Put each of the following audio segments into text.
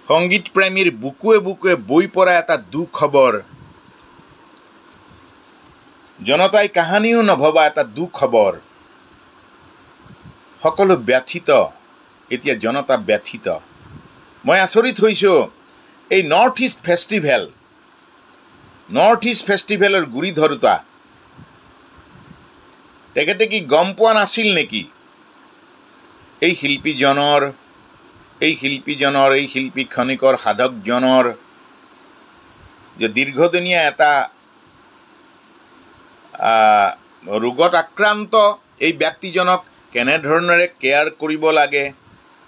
সংগীত প্ৰেমীৰ বুকুৱে বুকুৱে বৈ পৰা এটা দুখবৰ, জনতাই কাহানিও নভবা এটা দুখবৰ। সকলো ব্যথিত, এতিয়া জনতা ব্যথিত। মই আচৰিত হৈছোঁ, এই নৰ্থ ইষ্ট ফেষ্টিভেলৰ গুৰি ধৰোঁতা তেখেতে কি গম পোৱা নাছিল নেকি এই শিল্পীজনৰ, এই শিল্পী খনিকৰ সাধকজনৰ যে দীৰ্ঘদিনীয়া এটা ৰোগত আক্ৰান্ত এই ব্যক্তিজনক কেনেধৰণেৰে কেয়াৰ কৰিব লাগে,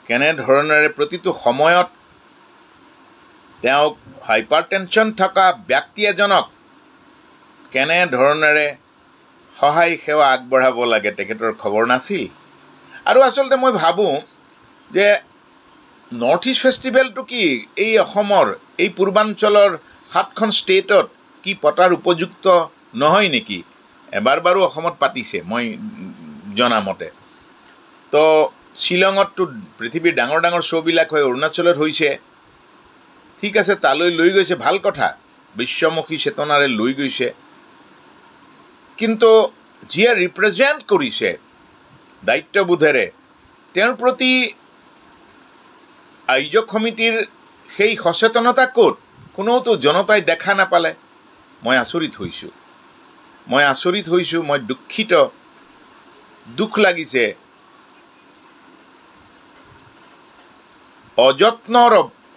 কেনেধৰণেৰে প্ৰতিটো সময়ত তেওঁক হাইপাৰটেনশ্যন থকা ব্যক্তি এজনক কেনেধৰণেৰে সহায় সেৱা আগবঢ়াব লাগে তেখেতৰ খবৰ নাছিল। আৰু আচলতে মই ভাবোঁ যে নৰ্থ ইষ্ট ফেষ্টিভেলটো কি এই অসমৰ এই পূৰ্বাঞ্চলৰ 7খন ষ্টেটত কি পতাৰ উপযুক্ত নহয় নেকি? এবাৰ বাৰু অসমত পাতিছে মই জনামতে। তো শ্বিলঙততো পৃথিৱীৰ ডাঙৰ ডাঙৰ শ্ব'বিলাক হয়, অৰুণাচলত হৈছে, ঠিক আছে, তালৈ লৈ গৈছে, ভাল কথা, বিশ্বমুখী চেতনাৰে লৈ গৈছে। কিন্তু যিয়ে ৰিপ্ৰেজেণ্ট কৰিছে দায়িত্ববোধেৰে, তেওঁৰ প্ৰতি আয়োজক সমিতিৰ সেই সচেতনতা ক'ত? কোনোতো জনতাই দেখা নাপালে। মই আচৰিত হৈছোঁ, মই দুখিত, দুখ লাগিছে।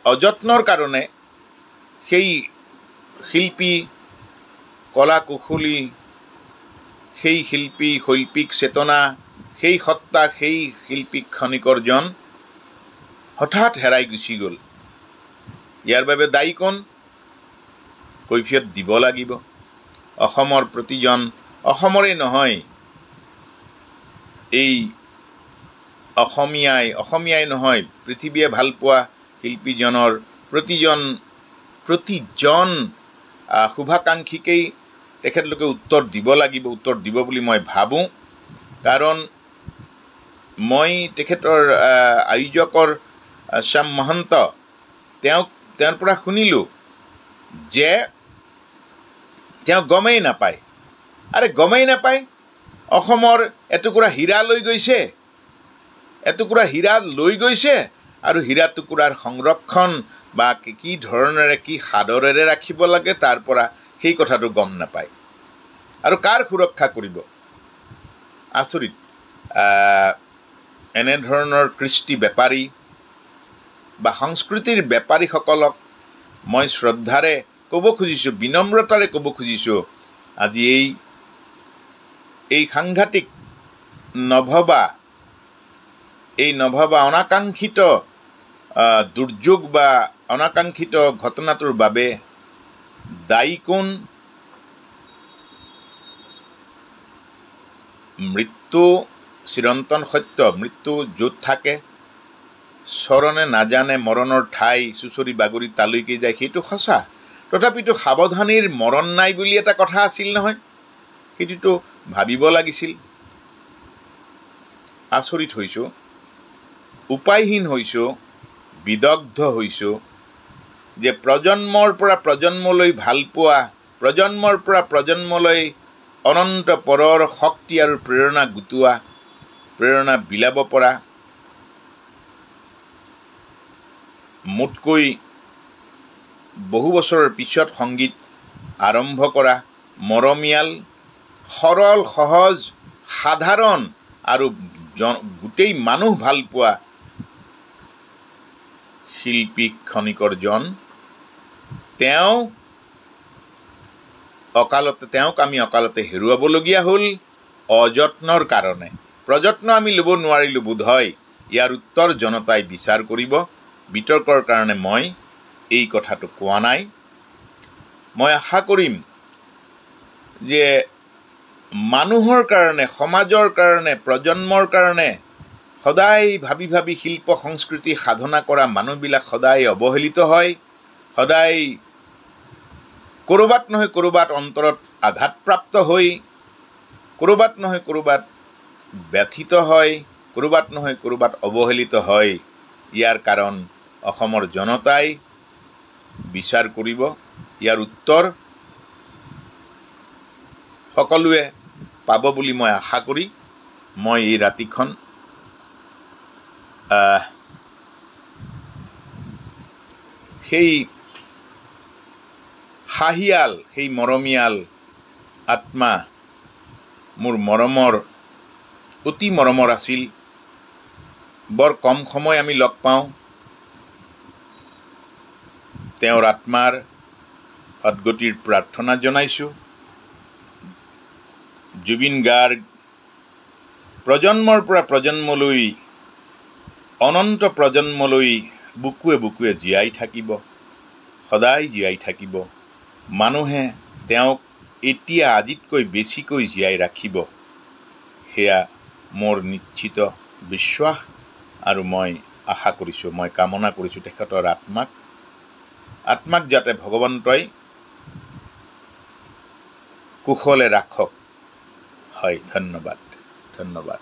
অযত্নৰ কাৰণে সেই শিল্পী, কলা কুশলী, সেই শিল্পী শৈল্পিক চেতনা, সেই সত্তা, সেই শিল্পী খনিকৰজন হঠাৎ হেৰাই গুচি গ'ল। ইয়াৰ বাবে দায়ী কোন? কৈফিয়ত দিব লাগিব। অসমৰ প্ৰতিজন, অসমৰে নহয়, এই অসমীয়াই নহয়, পৃথিৱীয়ে ভালপোৱা শিল্পীজনৰ প্ৰতিজন শুভাকাংক্ষীকেই তেখেতলোকে উত্তৰ দিব লাগিব, উত্তৰ দিব বুলি মই ভাবোঁ। কাৰণ মই তেখেতৰ আয়োজকৰ শ্যাম মহন্ত, তেওঁৰ পৰা শুনিলোঁ যে তেওঁ গমেই নাপায় অসমৰ এটুকুৰা হীৰা লৈ গৈছে, আৰু হীৰা টুকুৰাৰ সংৰক্ষণ বা কি ধৰণেৰে কি সাদৰেৰে ৰাখিব লাগে তাৰ পৰা সেই কথাটো গম নাপায়। আৰু কাৰ সুৰক্ষা কৰিব? আচৰিত। এনেধৰণৰ কৃষ্টি বেপাৰী বা সংস্কৃতিৰ বেপাৰীসকলক মই শ্ৰদ্ধাৰে ক'ব খুজিছোঁ, বিনম্ৰতাৰে ক'ব খুজিছোঁ, আজি এই সাংঘাতিক নভবা অনাকাংক্ষিত দুৰ্যোগ বা অনাকাংক্ষিত ঘটনাটোৰ বাবে দায়ী কোন? মৃত্যু চিৰন্তন সত্য। মৃত্যু য'ত থাকে, চৰণে নাজানে মৰণৰ ঠাই, চুচৰি বাগৰি তালৈকে যায়, সেইটো সঁচা। তথাপিতো সাৱধানীৰ মৰণ নাই বুলি এটা কথা আছিল নহয়, সেইটোতো ভাবিব লাগিছিল। আচৰিত হৈছোঁ, উপায়হীন হৈছোঁ, বিদগ্ধ হৈছোঁ যে প্ৰজন্মৰ পৰা প্ৰজন্মলৈ ভালপোৱা, প্ৰজন্মৰ পৰা প্ৰজন্মলৈ অনন্ত পৰৰ শক্তি আৰু প্ৰেৰণা গোটোৱা, প্ৰেৰণা বিলাব পৰা, মোতকৈ বহু বছৰৰ পিছত সংগীত আৰম্ভ কৰা, মৰমীয়াল, সৰল, সহজ, সাধাৰণ আৰু গোটেই মানুহ ভালপোৱা শিল্পী খনিকৰজন, তেওঁক আমি অকালতে হেৰুৱাবলগীয়া হ'ল অযত্নৰ কাৰণে। প্ৰযত্ন আমি ল'ব নোৱাৰিলোঁ বোধ হয়। ইয়াৰ উত্তৰ জনতাই বিচাৰ কৰিব। বিতৰ্কৰ কাৰণে মই এই কথাটো কোৱা নাই। মই আশা কৰিম যে মানুহৰ কাৰণে, সমাজৰ কাৰণে, প্ৰজন্মৰ কাৰণে সদায় ভাবি ভাবি শিল্প সংস্কৃতি সাধনা কৰা মানুহবিলাক সদায় অৱহেলিত হয়, সদায় ক'ৰবাত নহয় ক'ৰবাত অন্তৰত আঘাতপ্ৰাপ্ত হৈ, ক'ৰবাত নহয় ক'ৰবাত ব্যথিত হয়, ক'ৰবাত নহয় ক'ৰবাত অৱহেলিত হয়। ইয়াৰ কাৰণ অসমৰ জনতাই বিচাৰ কৰিব। ইয়াৰ উত্তৰ সকলোৱে পাব বুলি মই আশা কৰি মই এই ৰাতিখন সেই হাঁহিয়াল, সেই মৰমীয়াল আত্মা, মোৰ মৰমৰ, অতি মৰমৰ আছিল। বৰ কম সময় আমি লগ পাওঁ। তেওঁৰ আত্মাৰ সদ্গতিৰ প্ৰাৰ্থনা জনাইছোঁ। জুবিন গাৰ্গ প্ৰজন্মৰ পৰা প্ৰজন্মলৈ, অনন্ত প্ৰজন্মলৈ বুকুৱে বুকুৱে জীয়াই থাকিব, সদায় জীয়াই থাকিব। মানুহে তেওঁক এতিয়া আজিতকৈ বেছিকৈ জীয়াই ৰাখিব, সেয়া মোৰ নিশ্চিত বিশ্বাস আৰু মই আশা কৰিছোঁ, মই কামনা কৰিছোঁ তেখেতৰ আত্মাক যাতে ভগৱন্তই কুশলে ৰাখক। হয়, ধন্যবাদ।